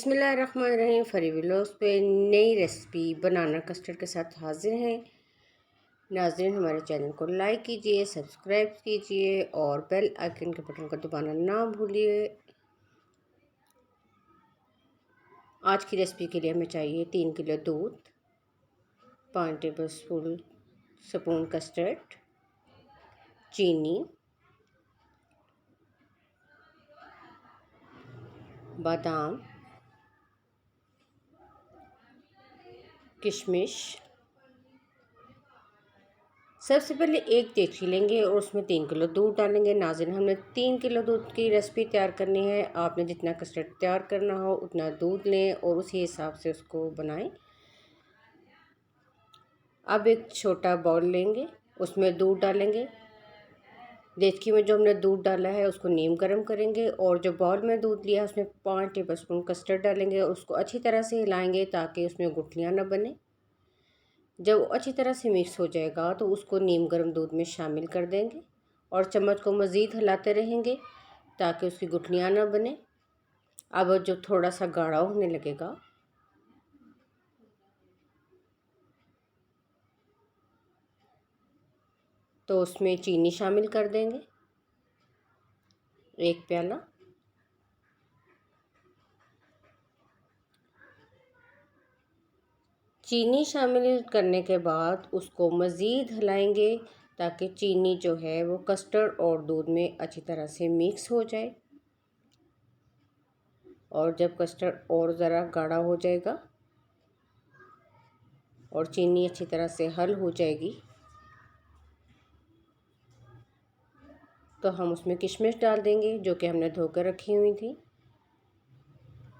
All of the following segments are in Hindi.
बिस्मिल्लाहिर्रहमानिर्रहीम। फरी व्लॉग्स पे नई रेसिपी बनाना कस्टर्ड के साथ हाजिर हैं। नाज़रीन, हमारे चैनल को लाइक कीजिए, सब्सक्राइब कीजिए और बेल आइकन के बटन को दबाना ना भूलिए। आज की रेसिपी के लिए हमें चाहिए 3 किलो दूध, 5 टेबल स्पून कस्टर्ड, चीनी, बादाम, किशमिश। सबसे पहले एक देगची लेंगे और उसमें 3 किलो दूध डालेंगे। नाज़रीन, हमने 3 किलो दूध की रेसिपी तैयार करनी है। आपने जितना कस्टर्ड तैयार करना हो उतना दूध लें और उसी हिसाब से उसको बनाएं। अब एक छोटा बाउल लेंगे, उसमें दूध डालेंगे। देगची में जो हमने दूध डाला है उसको नीम गर्म करेंगे और जो बाउल में दूध लिया है उसमें 5 टेबल स्पून कस्टर्ड डालेंगे और उसको अच्छी तरह से हिलाएंगे ताकि उसमें गुठलियाँ न बने। जब वो अच्छी तरह से मिक्स हो जाएगा तो उसको नीम गर्म दूध में शामिल कर देंगे और चम्मच को मज़ीद हिलाते रहेंगे ताकि उसकी गुठलियाँ ना बने। अब जो थोड़ा सा गाढ़ा होने लगेगा तो उसमें चीनी शामिल कर देंगे, 1 प्याला। चीनी शामिल करने के बाद उसको मज़ीद हिलाएंगे ताकि चीनी जो है वो कस्टर्ड और दूध में अच्छी तरह से मिक्स हो जाए। और जब कस्टर्ड और ज़रा गाढ़ा हो जाएगा और चीनी अच्छी तरह से हल हो जाएगी तो हम उसमें किशमिश डाल देंगे जो कि हमने धोकर रखी हुई थी।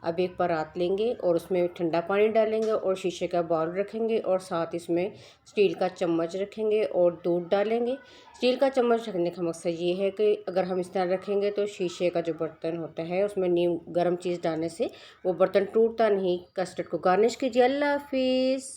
अब एक परात लेंगे और उसमें ठंडा पानी डालेंगे और शीशे का बाउल रखेंगे और साथ इसमें स्टील का चम्मच रखेंगे और दूध डालेंगे। स्टील का चम्मच रखने का मकसद ये है कि अगर हम इस तरह रखेंगे तो शीशे का जो बर्तन होता है उसमें नीम गर्म चीज़ डालने से वो बर्तन टूटता नहीं। कस्टर्ड को गार्निश कीजिए। अल्लाह हाफिज़।